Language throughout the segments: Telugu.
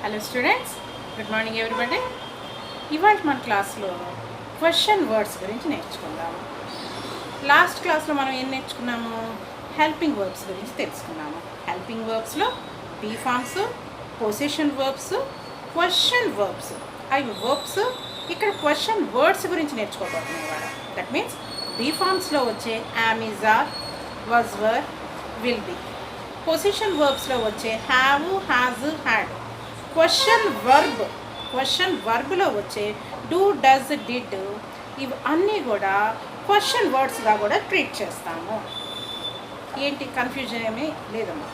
Hello students, good morning everybody. ఇవాళ మన క్లాస్లో క్వశ్చన్ వర్డ్స్ గురించి నేర్చుకుందాము. లాస్ట్ క్లాస్లో మనం ఏం నేర్చుకున్నాము? హెల్పింగ్ వర్బ్స్ గురించి తెలుసుకున్నాము. హెల్పింగ్ వర్బ్స్లో be forms, position verbs, question verbs, అవి వర్బ్స్. ఇక్కడ క్వశ్చన్ వర్డ్స్ గురించి నేర్చుకోబోతున్నాం ఇవాళ. దట్ మీన్స్ బీ ఫార్మ్స్లో వచ్చే am, is, are, was, were, will be. Position వర్బ్స్లో వచ్చే హ్యావ్, హ్యాజ్, హ్యాడ్. క్వశ్చన్ వర్బ్లో వచ్చే డూ, డస్, డిడ్, ఇవి అన్నీ కూడా క్వశ్చన్ వర్డ్స్గా కూడా ట్రీట్ చేస్తాము. ఏంటి కన్ఫ్యూజన్ ఏమీ లేదమ్మా,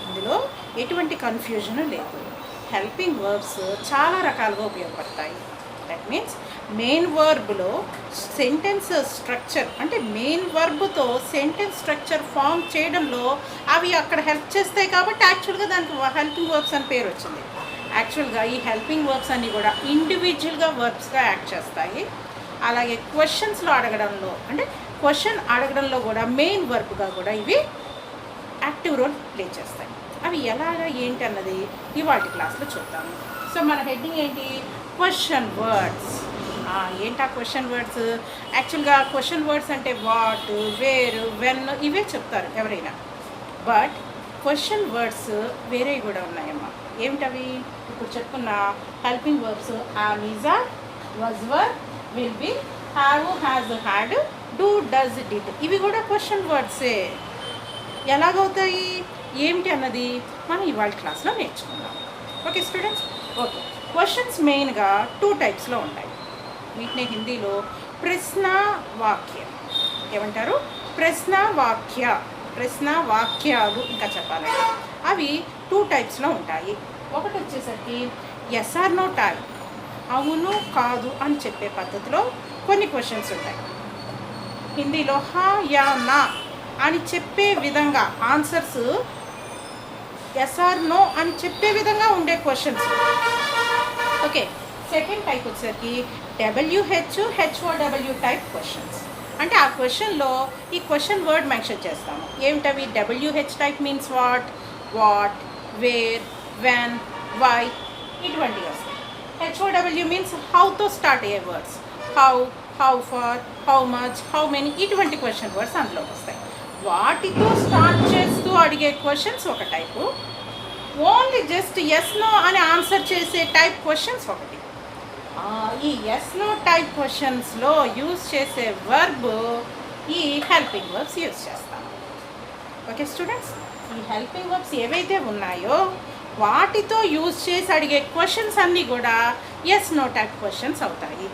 ఇందులో ఎటువంటి కన్ఫ్యూజన్ లేదు. హెల్పింగ్ వర్బ్స్ చాలా రకాలుగా ఉపయోగపడతాయి. దట్ మీన్స్ మెయిన్ వర్బ్లో సెంటెన్స్ స్ట్రక్చర్, అంటే మెయిన్ వర్బ్తో సెంటెన్స్ స్ట్రక్చర్ ఫామ్ చేయడంలో అవి అక్కడ హెల్ప్ చేస్తాయి. కాబట్టి యాక్చువల్గా దానికి హెల్పింగ్ వర్బ్స్ అని పేరు వచ్చింది. యాక్చువల్గా ఈ హెల్పింగ్ వర్బ్స్ అన్నీ కూడా ఇండివిజువల్గా వర్బ్స్గా యాక్ట్ చేస్తాయి. అలాగే క్వశ్చన్స్లో అడగడంలో, అంటే క్వశ్చన్ అడగడంలో కూడా మెయిన్ వర్బ్గా కూడా ఇవి యాక్టివ్ రోల్ ప్లే చేస్తాయి. అవి ఎలాగా ఏంటి అన్నది ఇవాళ క్లాస్లో చూద్దాము. సో మన హెడ్డింగ్ ఏంటి? Question words. ఏంటి ఆ క్వశ్చన్ వర్డ్స్? యాక్చువల్గా క్వశ్చన్ వర్డ్స్ అంటే వాట్, వేర్, వెన్ ఇవే చెప్తారు ఎవరైనా. బట్ క్వశ్చన్ వర్డ్స్ వేరే కూడా ఉన్నాయమ్మా. ఏమిటవి? ఇప్పుడు చెప్పుకున్న helping verbs am, is, are, was, were, will be, have, has, had, do, does, did, ఇవి కూడా క్వశ్చన్ వర్డ్సే. ఎలాగవుతాయి ఏమిటి అన్నది మనం ఇవాళ క్లాస్లో నేర్చుకుందాం. Okay students? ఓకే. క్వశ్చన్స్ మెయిన్గా 2 టైప్స్లో ఉంటాయి. వీటిని హిందీలో ప్రశ్న వాక్యం ఏమంటారు? ప్రశ్న వాక్యాలు ఇంకా చెప్పాలంటే అవి 2 టైప్స్లో ఉంటాయి. ఒకటి వచ్చేసరికి ఎస్ ఆర్ నో టైప్, అవును కాదు అని చెప్పే పద్ధతిలో కొన్ని క్వశ్చన్స్ ఉంటాయి. హిందీలో హా యా నా అని చెప్పే విధంగా ఆన్సర్స్ ఎస్ ఆర్ నో అని చెప్పే విధంగా ఉండే క్వశ్చన్స్. ఓకే. సెకండ్ టైప్ వచ్చేసరికి WH, HOW టైప్ క్వశ్చన్స్. అంటే ఆ క్వశ్చన్లో ఈ క్వశ్చన్ వర్డ్ మెన్షన్ చేస్తాము. ఏమిటవి? WH type means what, where, when, why, ఇటువంటివి వస్తాయి. HOW మీన్స్ హౌతో స్టార్ట్ అయ్యే words. How far, how much, how many, ఇటువంటి క్వశ్చన్ వర్డ్స్ అందులోకి వస్తాయి. వాటితో స్టార్ట్ చేస్తూ అడిగే క్వశ్చన్స్ ఒక type. Only just yes no అని ఆన్సర్ చేసే టైప్ క్వశ్చన్స్ ఒకటి. ఈ ఎస్ నో టైప్ క్వశ్చన్స్లో యూజ్ చేసే వర్బ్ ఈ హెల్పింగ్ వర్బ్స్ యూజ్ చేస్తాం. Okay students? ఈ హెల్పింగ్ వర్బ్స్ ఏవైతే ఉన్నాయో వాటితో యూజ్ చేసి అడిగే క్వశ్చన్స్ అన్నీ కూడా ఎస్ నో టైప్ క్వశ్చన్స్ అవుతాయి.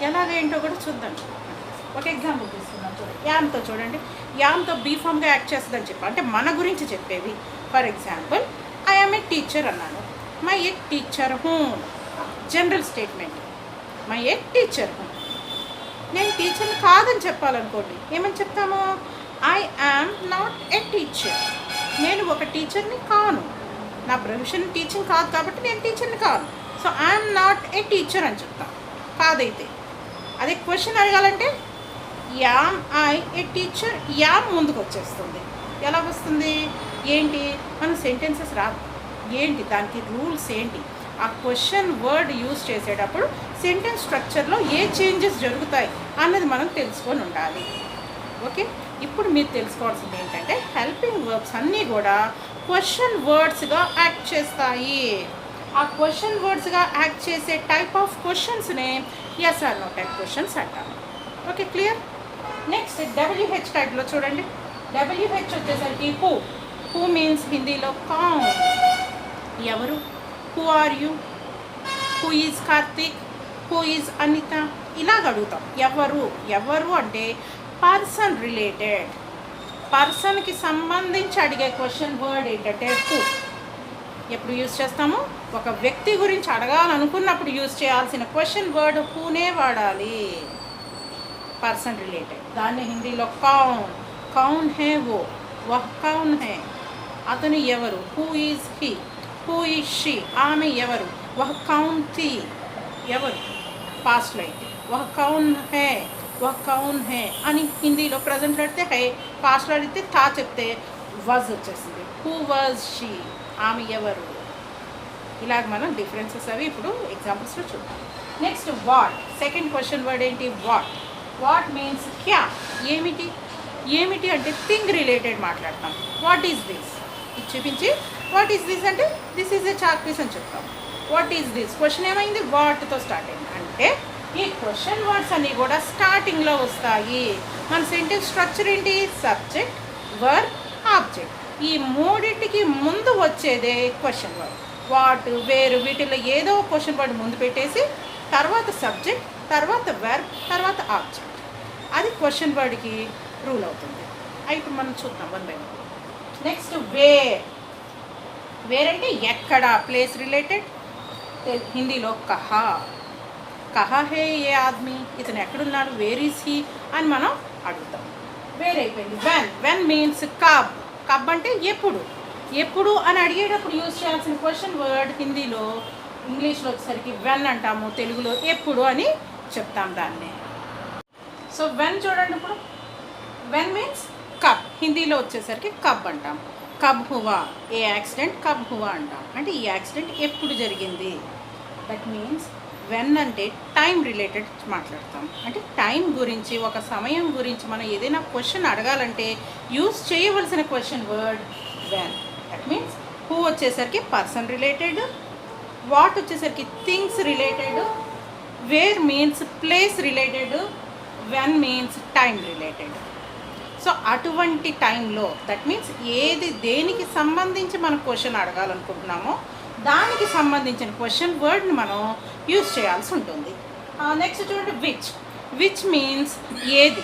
ఎలాగేంటో కూడా చూద్దాం. ఒక ఎగ్జాంపుల్ తీసుకుందాం. చూడండి, యామ్తో చూడండి. యామ్తో బీఫామ్గా యాక్ట్ చేస్తుందని చెప్పి, అంటే మన గురించి చెప్పేవి. For example, I am a teacher అన్నాను. మై ఏ టీచర్ హూ, జనరల్ స్టేట్మెంట్. మై ఏ టీచర్ హూ. నేను టీచర్ని కాదని చెప్పాలనుకోండి, ఏమని చెప్తాము? I am not a teacher. నేను ఒక టీచర్ని కాను, నా ప్రొఫెషన్ టీచింగ్ కాదు కాబట్టి నేను టీచర్ని కాను. So I'm not a teacher అని చెప్తాను కాదైతే. అదే క్వశ్చన్ అడగాలంటే am I A teacher, yam ముందుకు వచ్చేస్తుంది. ఎలా వస్తుంది? ఏంటి? మనం సెంటెన్సెస్ రాదు. ఏంటి దానికి రూల్స్ ఏంటి? ఆ క్వశ్చన్ వర్డ్ యూజ్ చేసేటప్పుడు సెంటెన్స్ స్ట్రక్చర్లో ఏ చేంజెస్ జరుగుతాయి అన్నది మనం తెలుసుకొని ఉండాలి. ఓకే. ఇప్పుడు మీరు తెలుసుకోవాల్సింది ఏంటంటే హెల్పింగ్ వర్బ్స్ అన్నీ కూడా క్వశ్చన్ వర్డ్స్గా యాక్ట్ చేస్తాయి. ఆ క్వశ్చన్ వర్డ్స్గా యాక్ట్ చేసే టైప్ ఆఫ్ క్వశ్చన్స్నే yes or no type questions అంటాము. Okay, clear? నెక్స్ట్ WH టైప్లో చూడండి. WH వచ్చేసరికి హూ మీన్స్ హిందీలో కౌంట్. ఎవరు? Who are you, who is Karthik, who is Anitha, ఇలాగ అడుగుతాం. ఎవరు అంటే పర్సన్ రిలేటెడ్, పర్సన్కి సంబంధించి అడిగే క్వశ్చన్ వర్డ్ ఏంటంటే హూ. ఎప్పుడు యూజ్ చేస్తాము? ఒక వ్యక్తి గురించి అడగాలనుకున్నప్పుడు యూజ్ చేయాల్సిన క్వశ్చన్ వర్డ్ హూనే వాడాలి. Person related. దాన్ని హిందీలో కౌన్ హే వో, వహ్ కౌన్ హే, అతను ఎవరు? Who is he, who is she, ఆమె ఎవరు? వహ్ కౌన్ థీ, ఎవరు? పాస్ట్లో అయితే వహ్ కౌన్ హే అని హిందీలో ప్రజెంట్ పెడితే హే, పాస్ట్లో అడిగితే తా చెప్తే వజ్ వచ్చేసింది. హూ వాజ్ షీ, ఆమె ఎవరు? ఇలాగ మనం డిఫరెన్సెస్ అవి ఇప్పుడు ఎగ్జాంపుల్స్లో చూద్దాం. Next what. Second question word ఏంటి? వాట్. వాట్ మీన్స్ క్యా, ఏమిటి. ఏమిటి అంటే థింగ్ రిలేటెడ్ మాట్లాడతాం. వాట్ ఈజ్ దిస్ ఇది చూపించి వాట్ ఈజ్ దిస్ అంటే this is a chalk piece అని చెప్తాం. వాట్ ఈజ్ దిస్ క్వశ్చన్ ఏమైంది? వాట్తో స్టార్ట్ అయింది. అంటే ఈ క్వశ్చన్ వర్డ్స్ అన్నీ కూడా స్టార్టింగ్లో వస్తాయి. మన సెంటెన్స్ స్ట్రక్చర్ ఏంటి? Subject, verb, object. ఈ మూడింటికి ముందు వచ్చేదే క్వశ్చన్ వర్డ్. వాట్, వేరు, వీటిలో ఏదో క్వశ్చన్ వర్డ్ ముందు పెట్టేసి తర్వాత సబ్జెక్ట్, తర్వాత వర్బ్, తర్వాత ఆబ్జెక్ట్. అది క్వశ్చన్ వర్డ్కి రూల్ అవుతుంది. ఇప్పుడు మనం చూద్దాం one by one. Next where. Where అంటే ఎక్కడ, ప్లేస్ రిలేటెడ్. హిందీలో కహా. కహా హే ఏ ఆద్మీ, ఇతను ఎక్కడున్నాడు, వేర్ ఈజ్ హీ అని మనం అడుగుతాం. వేర్ అయిపోయింది. వెన్. వెన్ మీన్స్ కబ్. కబ్ అంటే ఎప్పుడు. ఎప్పుడు అని అడిగేటప్పుడు యూజ్ చేయాల్సిన క్వశ్చన్ వర్డ్ హిందీలో, ఇంగ్లీష్లో వచ్చేసరికి వెన్ అంటాము, తెలుగులో ఎప్పుడు అని చెప్తాం దాన్ని. సో వెన్ చూడండి ఇప్పుడు. వెన్ మీన్స్ కబ్. హిందీలో వచ్చేసరికి కబ్ అంటాం. కబ్ హువా, ఏ యాక్సిడెంట్ కబ్ హువా అంటాం. అంటే ఈ యాక్సిడెంట్ ఎప్పుడు జరిగింది. దట్ మీన్స్ వెన్ అంటే టైం రిలేటెడ్ మాట్లాడతాం. అంటే టైం గురించి, ఒక సమయం గురించి మనం ఏదైనా క్వశ్చన్ అడగాలంటే యూజ్ చేయవలసిన question word when. That means who వచ్చేసరికి పర్సన్ రిలేటెడ్, వాట్ వచ్చేసరికి things related, where means place related, when means time related. So అటువంటి టైంలో దట్ మీన్స్ ఏది దేనికి సంబంధించి మనం క్వశ్చన్ అడగాలనుకుంటున్నామో దానికి సంబంధించిన క్వశ్చన్ వర్డ్ని మనం యూజ్ చేయాల్సి ఉంటుంది. నెక్స్ట్ చూడండి విచ్. విచ్ మీన్స్ ఏది.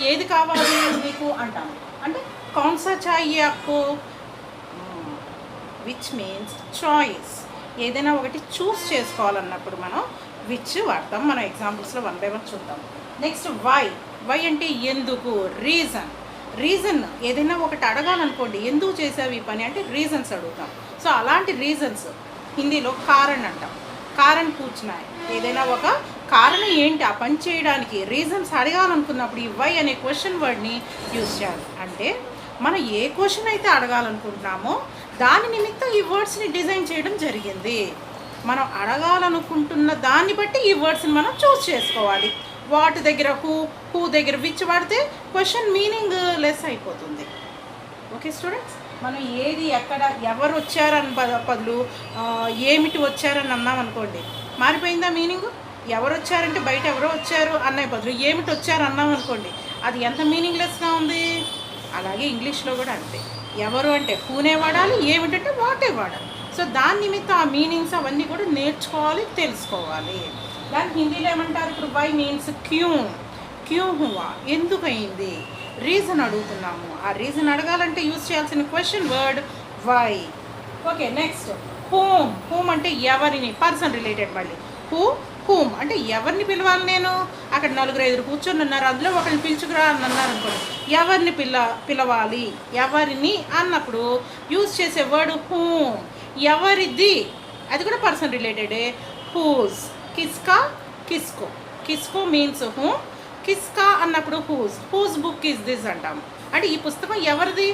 ఏది కావాలి మీకు అంటాము. అంటే కౌన్సా చాయి ఆప్కో. Which means choice. ఏదైనా ఒకటి చూస్ చేసుకోవాలన్నప్పుడు మనం విచ్ వాడతాం. మనం ఎగ్జాంపుల్స్లో వన్ బై వన్ చూద్దాం. Next why. వై అంటే ఎందుకు, రీజన్. రీజన్ ఏదైనా ఒకటి అడగాలనుకోండి, ఎందుకు చేసావు ఈ పని అంటే రీజన్స్ అడుగుతాం. సో అలాంటి రీజన్స్ హిందీలో కారణ్ అంటాం. కారణ్ పూఛనా. ఏదైనా ఒక కారణం ఏంటి ఆ పని చేయడానికి, రీజన్స్ అడగాలనుకున్నప్పుడు ఈ వై అనే క్వశ్చన్ వర్డ్ని యూజ్ చేయాలి. అంటే మనం ఏ క్వశ్చన్ అయితే అడగాలనుకుంటున్నామో దాని నిమిత్తం ఈ వర్డ్స్ని డిజైన్ చేయడం జరిగింది. మనం అడగాలనుకుంటున్న దాన్ని బట్టి ఈ వర్డ్స్ని మనం చూస్ చేసుకోవాలి. వాట్ దగ్గర హూ, హూ దగ్గర విచ్ వాడితే క్వశ్చన్ మీనింగ్ లెస్ అయిపోతుంది. ఓకే స్టూడెంట్స్, మనం ఏది ఎక్కడ ఎవరు వచ్చారని బదులు ఏమిటి వచ్చారని అన్నాం అనుకోండి, మారిపోయిందా మీనింగ్. ఎవరు వచ్చారంటే బయట ఎవరో వచ్చారు అనే బదులు ఏమిటి వచ్చారు అన్నాం అనుకోండి, అది ఎంత మీనింగ్లెస్గా ఉంది. అలాగే ఇంగ్లీష్లో కూడా అంతే. ఎవరు అంటే హూనే వాడాలి, ఏమిటంటే వాటే వాడాలి. సో దాని నిమిత్తం ఆ మీనింగ్స్ అవన్నీ కూడా నేర్చుకోవాలి, తెలుసుకోవాలి. దాని హిందీలో ఏమంటారు ఇప్పుడు? వై మీన్స్ క్యూ. క్యూ హువా, ఎందుకయింది. రీజన్ అడుగుతున్నాము, ఆ రీజన్ అడగాలంటే యూజ్ చేయాల్సిన question word why. Okay next whom. Whom అంటే ఎవరిని, పర్సన్ రిలేటెడ్. మళ్ళీ హూమ్ అంటే ఎవరిని పిలవాలి. నేను అక్కడ 4-5 కూర్చొని ఉన్నారు, అందులో ఒకరిని పిలుచుకురా అని అన్నారు అనుకోండి, ఎవరిని పిలవాలి, ఎవరిని అన్నప్పుడు యూజ్ చేసే వర్డ్ హూమ్. ఎవరిది, అది కూడా పర్సన్ రిలేటెడే. హూజ్. కిస్కా, కిస్కో. కిస్కో మీన్స్ హూమ్. కిస్కా అన్నప్పుడు హూజ్ బుక్ ఈజ్ దిస్ అంటాము. అంటే ఈ పుస్తకం ఎవరిది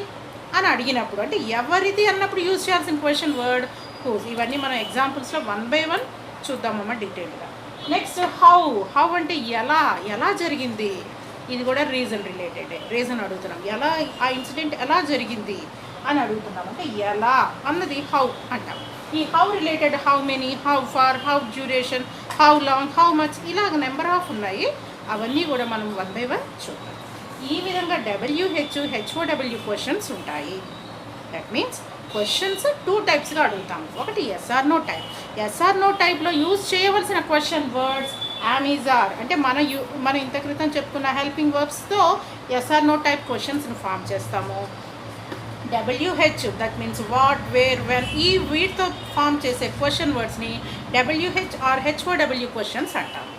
అని అడిగినప్పుడు, అంటే ఎవరిది అన్నప్పుడు యూజ్ చేయాల్సిన క్వశ్చన్ వర్డ్ హూజ్. ఇవన్నీ మనం ఎగ్జాంపుల్స్లో వన్ బై వన్ చూద్దామమ్మా డీటెయిల్గా. Next how. హౌ అంటే ఎలా జరిగింది. ఇది కూడా రీజన్ రిలేటెడే. రీజన్ అడుగుతున్నాం, ఎలా ఆ ఇన్సిడెంట్ ఎలా జరిగింది అని అడుగుతున్నాం. అంటే ఎలా అన్నది హౌ అంటాం. ఈ how related how many, how far, how duration, how long, how much, ఇలాగ నెంబర్ ఆఫ్ ఉన్నాయి. అవన్నీ కూడా మనం వన్ బై వన్ చూద్దాం. ఈ విధంగా WH, HOW క్వశ్చన్స్ ఉంటాయి. దట్ మీన్స్ క్వశ్చన్స్ 2 టైప్స్గా అడుగుతాము. ఒకటి SR/NO టైప్. SR/NO టైప్లో యూజ్ చేయవలసిన question words am, is, are. అంటే మనం ఇంత క్రితం చెప్పుకున్న హెల్పింగ్ వర్బ్స్తో SR/NO టైప్ క్వశ్చన్స్ని ఫామ్ చేస్తాము. WH that means what, where, when, ఈ వీటితో ఫామ్ చేసే క్వశ్చన్ వర్డ్స్ని WH ఆర్ HOW క్వశ్చన్స్ అంటాము.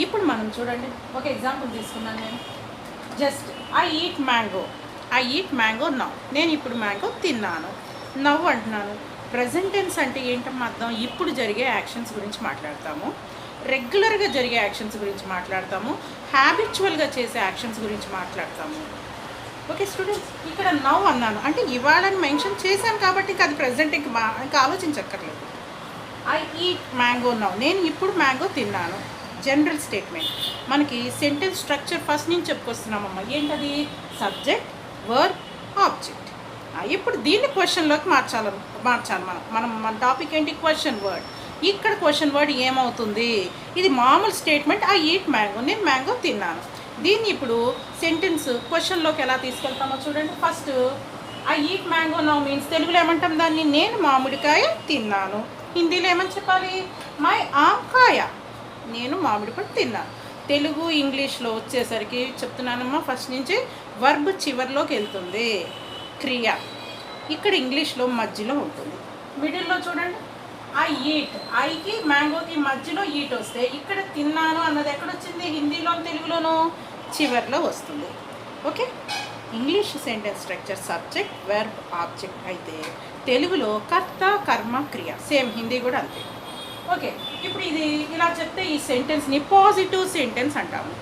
ఇప్పుడు మనం చూడండి ఒక ఎగ్జాంపుల్ తీసుకున్నాను నేను. Just I eat mango now. నేను ఇప్పుడు మ్యాంగో తిన్నాను. నవ్వు అంటున్నాను. ప్రెజెంట్ టెన్స్ అంటే ఏంటమ్మా అర్థం? ఇప్పుడు జరిగే యాక్షన్స్ గురించి మాట్లాడతాము, రెగ్యులర్గా జరిగే యాక్షన్స్ గురించి మాట్లాడతాము, హ్యాబిచువల్గా చేసే యాక్షన్స్ గురించి మాట్లాడతాము. ఓకే స్టూడెంట్స్, ఇక్కడ నవ్ అన్నాను అంటే ఇవాళని మెన్షన్ చేశాను కాబట్టి అది ప్రెజెంట్ ఇంకా ఆలోచించక్కర్లేదు. ఐ ఈట్ మ్యాంగో నౌ, నేను ఇప్పుడు మ్యాంగో తిన్నాను. General statement. మనకి సెంటెన్స్ స్ట్రక్చర్ ఫస్ట్ నుంచి చెప్పుకొస్తున్నామమ్మా. ఏంటది? Subject, verb, object. ఇప్పుడు దీన్ని క్వశ్చన్లోకి మార్చాలి మన టాపిక్ ఏంటి? Question word. ఇక్కడ క్వశ్చన్ వర్డ్ ఏమవుతుంది? ఇది మామూలు స్టేట్మెంట్, ఐ ఈట్ మ్యాంగో, నేను మ్యాంగో తిన్నాను. దీన్ని ఇప్పుడు సెంటెన్స్ క్వశ్చన్లోకి ఎలా తీసుకెళ్తామో చూడండి. First I eat mango now means తెలుగులో ఏమంటాం దాన్ని? నేను మామిడికాయ తిన్నాను. హిందీలో ఏమని చెప్పాలి? మై ఆమ్కాయ, నేను మామిడి పండు తిన్నాను. తెలుగు ఇంగ్లీష్లో వచ్చేసరికి చెప్తున్నానమ్మా ఫస్ట్ నుంచి, వర్బ్ చివరిలోకి వెళ్తుంది, క్రియ ఇక్కడ ఇంగ్లీష్లో మధ్యలో ఉంటుంది. మిడిల్లో చూడండి, ఐ ఈట్, ఐకి మ్యాంగోకి మధ్యలో ఈట్ వస్తే ఇక్కడ తిన్నాను అన్నది ఎక్కడొచ్చింది? హిందీలో తెలుగులోనూ చివరిలో వస్తుంది. Okay, English sentence structure subject, verb, object అయితే తెలుగులో కర్త, కర్మ, క్రియ. సేమ్ హిందీ కూడా అంతే. ఓకే, ఇప్పుడు ఇది ఇలా చెప్తే ఈ సెంటెన్స్ని పాజిటివ్ సెంటెన్స్ అంటాము.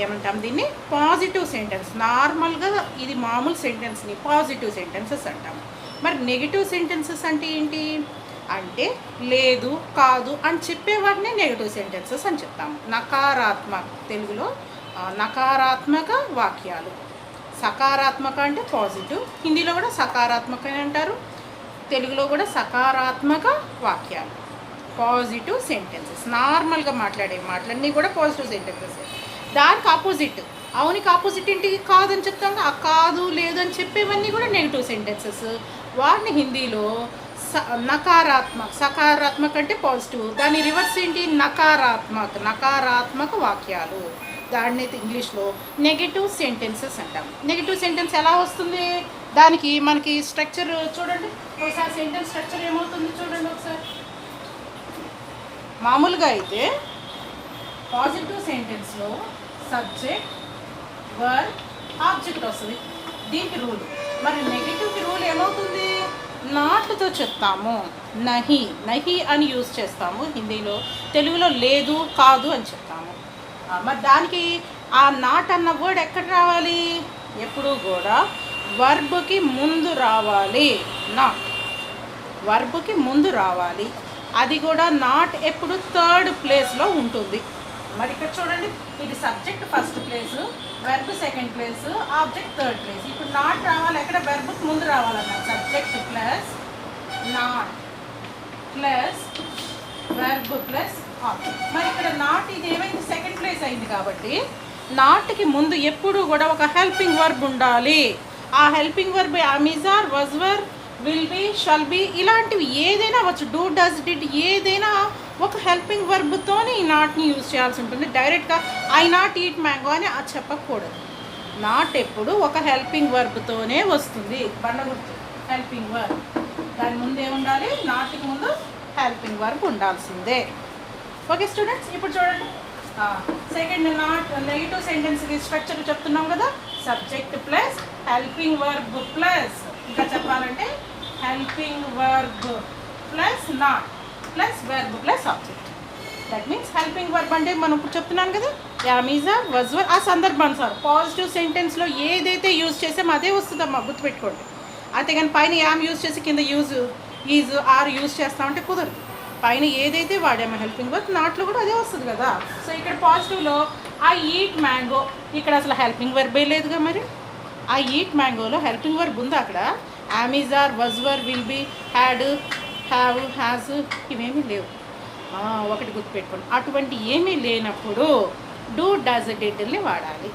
ఏమంటాం దీన్ని? Positive sentence. నార్మల్గా ఇది మామూలు సెంటెన్స్ని పాజిటివ్ సెంటెన్సెస్ అంటాము. మరి నెగిటివ్ సెంటెన్సెస్ అంటే ఏంటి? అంటే లేదు, కాదు అని చెప్పేవాటిని నెగిటివ్ సెంటెన్సెస్ అని చెప్తాము. నకారాత్మక, తెలుగులో నకారాత్మక వాక్యాలు. సకారాత్మక అంటే పాజిటివ్, హిందీలో కూడా సకారాత్మక అని అంటారు, తెలుగులో కూడా సకారాత్మక వాక్యాలు, పాజిటివ్ సెంటెన్సెస్. నార్మల్గా మాట్లాడే మాటలన్నీ కూడా పాజిటివ్ సెంటెన్సెస్. దానికి ఆపోజిట్, అవునికి ఆపోజిట్ ఏంటి? కాదని చెప్తాం. ఆ కాదు, లేదు అని చెప్పేవన్నీ కూడా నెగిటివ్ సెంటెన్సెస్. వాటిని హిందీలో నకారాత్మక, సకారాత్మక అంటే పాజిటివ్, దాని రివర్స్ ఏంటి? నకారాత్మక వాక్యాలు. దాన్ని అయితే ఇంగ్లీష్లో నెగటివ్ సెంటెన్సెస్ అంటాం. నెగటివ్ సెంటెన్స్ ఎలా వస్తుంది? దానికి మనకి స్ట్రక్చర్ చూడండి ఒకసారి. సెంటెన్స్ స్ట్రక్చర్ ఏమవుతుంది చూడండి ఒకసారి. మామూలుగా అయితే పాజిటివ్ సెంటెన్స్లో సబ్జెక్ట్, వర్బ్, ఆబ్జెక్ట్ వస్తుంది. దీనికి రూల్. మరి నెగిటివ్కి రూల్ ఏమవుతుంది? నాట్తో చెప్తాము. నహి అని యూజ్ చేస్తాము హిందీలో, తెలుగులో లేదు, కాదు అని చెప్తాము. మరి దానికి ఆ నాట్ అన్న వర్డ్ ఎక్కడ రావాలి? ఎప్పుడు కూడా వర్బ్కి ముందు రావాలి. నాట్ వర్బ్కి ముందు రావాలి. అది కూడా నాట్ ఎప్పుడు థర్డ్ ప్లేస్లో ఉంటుంది. మరి ఇక్కడ చూడండి, ఇది subject first place, verb second place, object third place. ఇప్పుడు నాట్ రావాలి ఎక్కడ? వెర్బ్కి ముందు రావాలన్నమాట. Subject plus not plus verb plus object. మరి ఇక్కడ నాట్ ఇది ఏమైంది? సెకండ్ ప్లేస్ అయింది కాబట్టి నాట్కి ముందు ఎప్పుడు కూడా ఒక హెల్పింగ్ వర్బ్ ఉండాలి. ఆ helping verb am, are, was, were, will be, shall be ఇలాంటివి ఏదైనా అవ్వచ్చు. డూ, డస్, డిడ్ ఏదైనా ఒక హెల్పింగ్ వర్బ్తోనే ఈ నాట్ని యూజ్ చేయాల్సి ఉంటుంది. డైరెక్ట్గా ఐ నాట్ ఈట్ మ్యాంగో అని అది చెప్పకూడదు. నాట్ ఎప్పుడు ఒక హెల్పింగ్ వర్బ్తోనే వస్తుంది. బండగుర్తు హెల్పింగ్ వర్బ్, దాని ముందు ఏముండాలి? నాట్కి ముందు హెల్పింగ్ వర్బ్ ఉండాల్సిందే. ఓకే స్టూడెంట్స్, ఇప్పుడు చూడండి second not negative sentence structure చెప్తున్నాం కదా. Subject plus helping verb plus, ఇంకా చెప్పాలంటే helping verb plus not plus verb plus object. That means helping verb అంటే మనం ఇప్పుడు చెప్తున్నాం కదా, యామ్, ఈజ్, ఆర్, వాజ్, వర్ ఆ సందర్భానుసారం పాజిటివ్ సెంటెన్స్లో ఏదైతే యూజ్ చేసామో అదే వస్తుందమ్మా, గుర్తుపెట్టుకోండి. అయితే కానీ పైన యామ్ యూజ్ చేసి కింద యూజ్ ఈజ్, ఆర్ యూజ్ చేస్తామంటే కుదరదు. పైన ఏదైతే వాడామో హెల్పింగ్ వర్బ్, నాట్లో కూడా అదే వస్తుంది కదా. సో ఇక్కడ పాజిటివ్లో ఐ ఈట్ మ్యాంగో, ఇక్కడ అసలు హెల్పింగ్ వర్బే లేదుగా. మరి ఐ ఈట్ మ్యాంగోలో హెల్పింగ్ వర్బ్ ఉందా అక్కడ? Am, is, are, was, were, will be, had, have, has ఇవేమీ లేవు. ఒకటి గుర్తుపెట్టుకోండి, అటువంటి ఏమీ లేనప్పుడు డూ, డస్, డిడ్ని వాడాలి.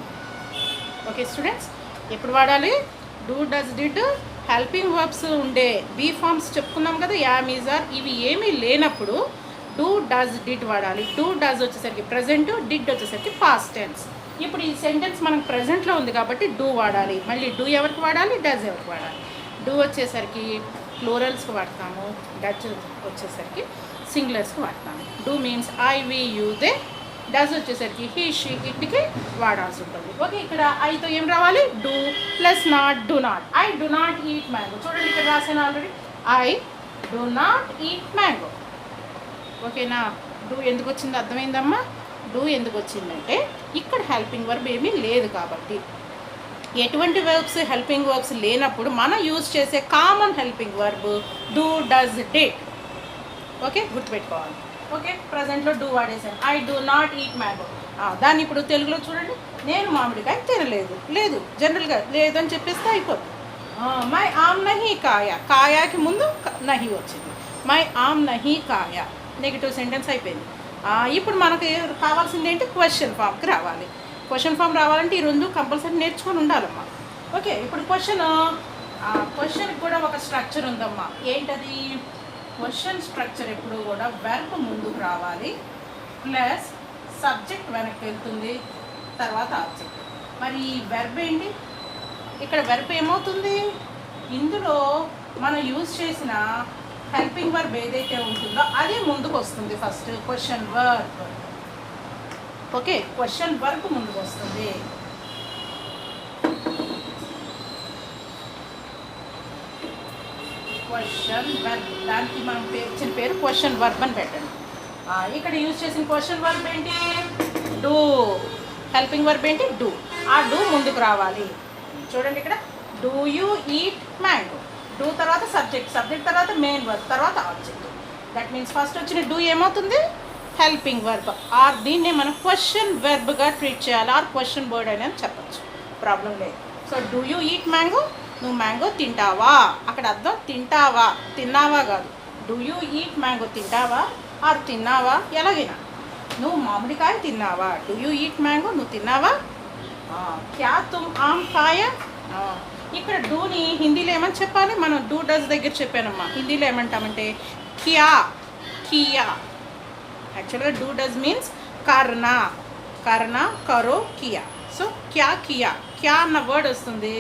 ఓకే స్టూడెంట్స్, ఎప్పుడు వాడాలి? Do, does, did helping verbs ఉండే బీ ఫార్మ్స్ చెప్పుకున్నాం కదా, యామ్, ఈజ్, ఆర్ ఇవి ఏమీ లేనప్పుడు డూ, డస్, డిడ్ వాడాలి. డూ, డస్ వచ్చేసరికి ప్రజెంట్, డిడ్ వచ్చేసరికి పాస్ట్ టెన్స్. ఇప్పుడు ఈ సెంటెన్స్ మనకు ప్రజెంట్లో ఉంది కాబట్టి డూ వాడాలి. మళ్ళీ డూ ఎవరికి వాడాలి? డస్ ఎవరికి వాడాలి? డూ వచ్చేసరికి ప్లూరల్స్కి వాడతాము, డచ్ వచ్చేసరికి సింగులర్స్కి వాడతాము. Do means I, we, you, they. Does వచ్చేసరికి హీ, షీ, ఇట్కి వాడాల్సి ఉంటుంది. ఓకే, ఇక్కడ ఐతో ఏం రావాలి? Do plus not, do not. I do not eat mango. చూడండి ఇక్కడ రాసాను already, I do not eat mango. ఓకేనా? డూ ఎందుకు వచ్చింది అర్థమైందమ్మా? డూ ఎందుకు వచ్చిందంటే ఇక్కడ హెల్పింగ్ వర్బ్ ఏమీ లేదు కాబట్టి. ఎటువంటి వర్బ్స్ హెల్పింగ్ వర్బ్స్ లేనప్పుడు మనం యూజ్ చేసే common helping verb do, does, did. Okay, గుర్తుపెట్టుకోవాలి. ఓకే, ప్రజెంట్లో డూ వాడేసాను. I do not eat mango. దాన్ని ఇప్పుడు తెలుగులో చూడండి, నేను మామిడికాయ తినలేదు. లేదు జనరల్గా లేదని చెప్పేస్తే అయిపోతుంది. మై ఆమ్ నహీ కాయా, కాయాకి ముందు నహీ వచ్చింది. My am Nahi Kaya, negative sentence అయిపోయింది. ఇప్పుడు మనకి కావాల్సింది ఏంటి, క్వశ్చన్ ఫామ్కి రావాలి. క్వశ్చన్ ఫామ్ రావాలంటే ఈ రెండు కంపల్సరీ నేర్చుకొని ఉండాలమ్మా. ఓకే, ఇప్పుడు క్వశ్చన్కి కూడా ఒక స్ట్రక్చర్ ఉందమ్మా. ఏంటది, క్వశ్చన్ స్ట్రక్చర్ ఎప్పుడు కూడా వెర్బ్ ముందుకు రావాలి, ప్లస్ సబ్జెక్ట్ వెనక్కి వెళ్తుంది, తర్వాత ఆబ్జెక్ట్. మరి ఈ వెర్బ్ ఏంటి, ఇక్కడ వెర్బ్ ఏమవుతుంది, ఇందులో మనం యూజ్ చేసిన హెల్పింగ్ వర్బ్ ఏదైతే ఉంటుందో అది ముందుకు వస్తుంది. First question verb. Okay, question verb ముందుకు వస్తుంది. క్వశ్చన్ వర్బ్, దానికి మనం ఇచ్చిన పేరు క్వశ్చన్ వర్బ్ అని పెట్టండి. ఇక్కడ యూజ్ చేసిన క్వశ్చన్ వర్బ్ ఏంటి, డూ. హెల్పింగ్ వర్బ్ ఏంటి, డూ. ఆ డూ ముందుకు రావాలి. చూడండి ఇక్కడ, do you eat mango. Do తర్వాత సబ్జెక్ట్, సబ్జెక్ట్ తర్వాత మెయిన్ వర్బ్, తర్వాత ఆబ్జెక్ట్. దట్ మీన్స్ ఫస్ట్ వచ్చిన డూ ఏమవుతుంది, హెల్పింగ్ వర్బ్. ఆర్ దీన్నే మనం క్వశ్చన్ వెర్బ్గా ట్రీట్ చేయాలి, ఆర్ క్వశ్చన్ వర్డ్ అనేది చెప్పచ్చు, ప్రాబ్లం లేదు. So do you eat mango, నువ్వు మ్యాంగో తింటావా, అక్కడ అర్థం తింటావా, తిన్నావా కాదు. డూ యూ ఈట్ మ్యాంగో, తింటావా ఆర్ తిన్నావా, ఎలాగైనా. నువ్వు మామిడికాయ తిన్నావా, డూ యూ ఈట్ మ్యాంగో, నువ్వు తిన్నావా. క్యా తుమ్ ఆమ్ కాయా. ఇక్కడ డూని హిందీలో ఏమని చెప్పాలి, మనం డూ డస్ దగ్గర చెప్పానమ్మా. హిందీలో ఏమంటామంటే కియా, కియా. యాక్చువల్గా డూ డస్ మీన్స్ కర్నా, కర్నా, కరో, కియా. సో క్యా కియా, క్యా అన్న వర్డ్ వస్తుంది.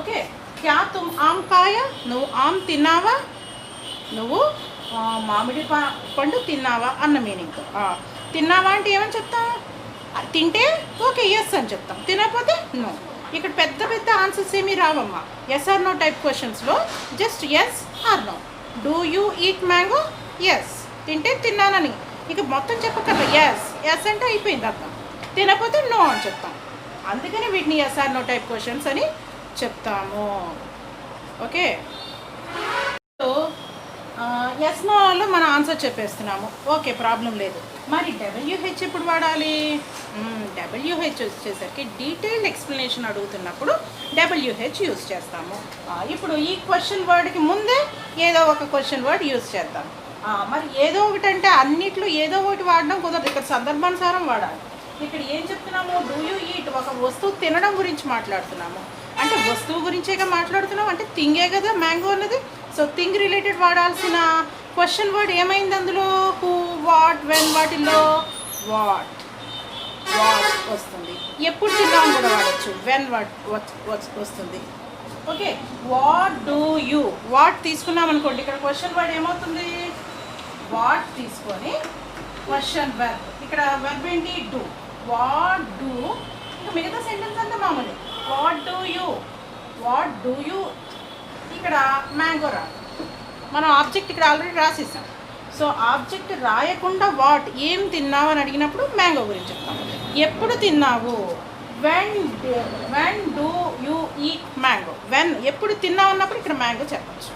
ఓకే, క్యా తుమ్ ఆమ్ కాయా, నువ్వు ఆమ్ తిన్నావా, నువ్వు మామిడి పండు తిన్నావా అన్న మీనింగ్తో. తిన్నావా అంటే ఏమని చెప్తాం, తింటే ఓకే ఎస్ అని చెప్తాం, తినకపోతే నో. ఇక్కడ పెద్ద పెద్ద ఆన్సర్స్ ఏమీ రావమ్మా. ఎస్ ఆర్ నో టైప్ క్వశ్చన్స్లో just yes or no. Do you eat mango, yes, తింటే తిన్నానని. ఇక మొత్తం చెప్పక్కర్లేదు, ఎస్ ఎస్ అంటే అయిపోయింది అర్థం. తినకపోతే నో అని చెప్తాం. అందుకని వీటిని yes or no type questions అని చెప్తాము. ఓకే, సో ఎస్ నోలో మనం ఆన్సర్ చెప్పేస్తున్నాము. ఓకే, ప్రాబ్లం లేదు. మరి డబ్ల్యూహెచ్ ఎప్పుడు వాడాలి, డబ్ల్యూహెచ్ వచ్చేసరికి డీటెయిల్డ్ ఎక్స్ప్లెనేషన్ అడుగుతున్నప్పుడు డబ్ల్యూహెచ్ యూజ్ చేస్తాము. ఇప్పుడు ఈ క్వశ్చన్ వర్డ్కి ముందే ఏదో ఒక క్వశ్చన్ వర్డ్ యూజ్ చేద్దాం. మరి ఏదో ఒకటి అంటే అన్నిట్లో ఏదో ఒకటి వాడడం కుదరదు, ఇక్కడ సందర్భానుసారం వాడాలి. ఇక్కడ ఏం చెప్తున్నాము, డూ యూ ఈట్, ఒక వస్తువు తినడం గురించి మాట్లాడుతున్నాము. అంటే వస్తువు గురించేగా మాట్లాడుతున్నాం, అంటే థింగే కదా మ్యాంగో అన్నది. సో థింగ్ రిలేటెడ్ వాడాల్సిన క్వశ్చన్ వర్డ్ ఏమైంది అందులో, హూ, వాట్, వెన్, వాటిల్లో వాట్ వస్తుంది. ఎప్పుడు తిన్నామని కూడా వాడచ్చు, వెన్ వస్తుంది. Okay, what do you, what తీసుకున్నాం అనుకోండి, ఇక్కడ క్వశ్చన్ వర్డ్ ఏమవుతుంది, వాట్ తీసుకొని క్వశ్చన్ వెర్బ్. ఇక్కడ వెర్బ్ ఏంటి, డూ. వాట్ డూ, ఇంకా మిగతా సెంటెన్స్ అంతా మామూలు. వాట్ డూ యూ, ఇక్కడ మ్యాంగో రా, మనం ఆబ్జెక్ట్ ఇక్కడ ఆల్రెడీ రాసేసాం. సో ఆబ్జెక్ట్ రాయకుండా వాట్, ఏం తిన్నావు అని అడిగినప్పుడు మ్యాంగో గురించి చెప్తాం. ఎప్పుడు తిన్నావు, when do you eat mango. When ఎప్పుడు తిన్నావు అన్నప్పుడు ఇక్కడ మ్యాంగో చెప్పచ్చు.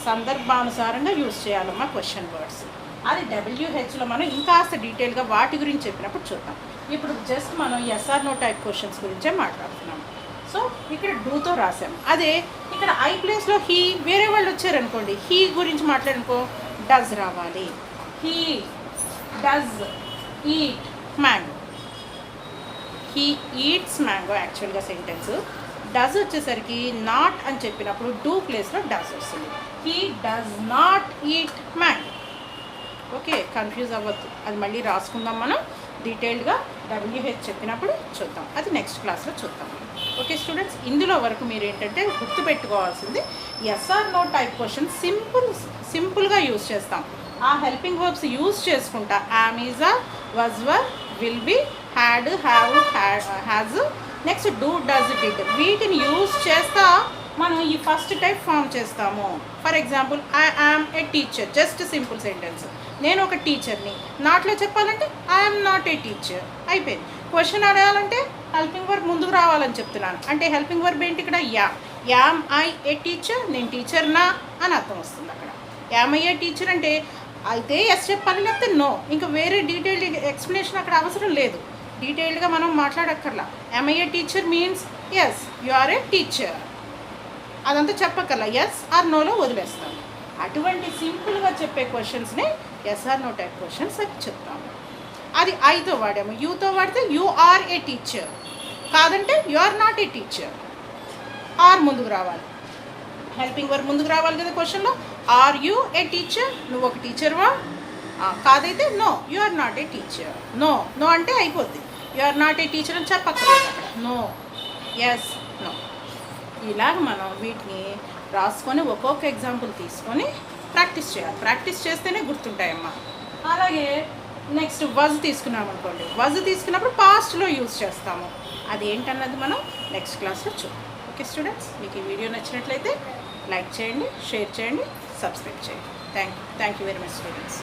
సందర్భానుసారంగా యూజ్ చేయాలమ్మా క్వశ్చన్ వర్డ్స్. అది డబ్ల్యూహెచ్లో మనం ఇంకాస్త డీటెయిల్గా వాటి గురించి చెప్పినప్పుడు చూద్దాం. ఇప్పుడు జస్ట్ మనం ఎస్ఆర్ నో టైప్ క్వశ్చన్స్ గురించే మాట్లాడుతున్నాం. సో ఇక్కడ డూతో రాసాం. అదే ఇక్కడ ఐ ప్లేస్లో హీ, వేరే వాళ్ళు వచ్చారనుకోండి, హీ గురించి మాట్లాడుకో డస్ రావాలి. He does eat mango, he eats mango యాక్చువల్గా సెంటెన్స్. డస్ వచ్చేసరికి నాట్ అని చెప్పినప్పుడు డూ ప్లేస్లో డస్ వస్తుంది. He does not eat mango. Okay, confuse అవ్వద్దు, అది మళ్ళీ రాసుకుందాం మనం డీటెయిల్డ్గా. డబ్ల్యూహెచ్ చెప్పినప్పుడు చూద్దాం, అది నెక్స్ట్ క్లాస్లో చూద్దాం. ఓకే స్టూడెంట్స్, ఇందులో వరకు మీరు ఏంటంటే గుర్తుపెట్టుకోవాల్సింది ఎస్ఆర్ నో టైప్ క్వశ్చన్ సింపుల్గా యూజ్ చేస్తాం. ఆ హెల్పింగ్ వర్బ్స్ యూజ్ చేసుకుంటా yam, is, was, were, will be, had, have, has, next do, does, did, వీటిని యూజ్ చేస్తా మనం ఈ ఫస్ట్ టైప్ ఫామ్ చేస్తాము. For example, I am a teacher, just simple sentence. నేను ఒక టీచర్ని. నాట్లో చెప్పాలంటే ఐఎమ్ నాట్ ఏ టీచర్, అయిపోయింది. క్వశ్చన్ అడగాలంటే హెల్పింగ్ వర్బ్ ముందుకు రావాలని చెప్తున్నాను. అంటే హెల్పింగ్ వర్బ్ ఏంటి ఇక్కడ, యామ్ ఐ ఏ టీచర్, నేను టీచర్నా అని అర్థం వస్తుంది. అక్కడ యామ్ ఐ ఏ టీచర్ అంటే అయితే ఎస్ చెప్పాలి, లేకపోతే నో. ఇంకా వేరే డీటెయిల్డ్ ఎక్స్ప్లెనేషన్ అక్కడ అవసరం లేదు. డీటెయిల్డ్గా మనం మాట్లాడక్కర్లా. Am I a teacher means yes you are a teacher, అదంతా చెప్పక్కర్లా. ఎస్ ఆర్ నోలో వదిలేస్తాం. అటువంటి సింపుల్గా చెప్పే క్వశ్చన్స్ని yes or no type questions అని చెప్తాము. అది ఐతో వాడాము. యూతో వాడితే యు ఆర్ ఏ టీచర్, కాదంటే you are not a teacher. Are ముందుకు రావాలి, హెల్పింగ్ వర్క్ ముందుకు రావాలి కదా క్వశ్చన్లో. ఆర్ యూ ఏ టీచర్, నువ్వు ఒక టీచర్వా? కాదైతే no you are not a teacher. No no అంటే అయిపోద్ది. You are not a teacher అని చెప్పక్కర్లేదు అక్కడ. No, yes, no. ఇలాగ మనం వీటిని రాసుకొని ఒక్కొక్క ఎగ్జాంపుల్ తీసుకొని ప్రాక్టీస్ చేయాలి. ప్రాక్టీస్ చేస్తేనే గుర్తుంటాయమ్మా. అలాగే నెక్స్ట్ వజ్ తీసుకున్నాం అనుకోండి. వజ్ తీసుకున్నప్పుడు పాస్ట్లో యూజ్ చేస్తాము. అది ఏంటన్నది మనం నెక్స్ట్ క్లాస్లో చూద్దాం. ఓకే స్టూడెంట్స్, మీకు ఈ వీడియో నచ్చినట్లయితే లైక్ చేయండి, షేర్ చేయండి, సబ్స్క్రైబ్ చేయండి. Thank you very much students.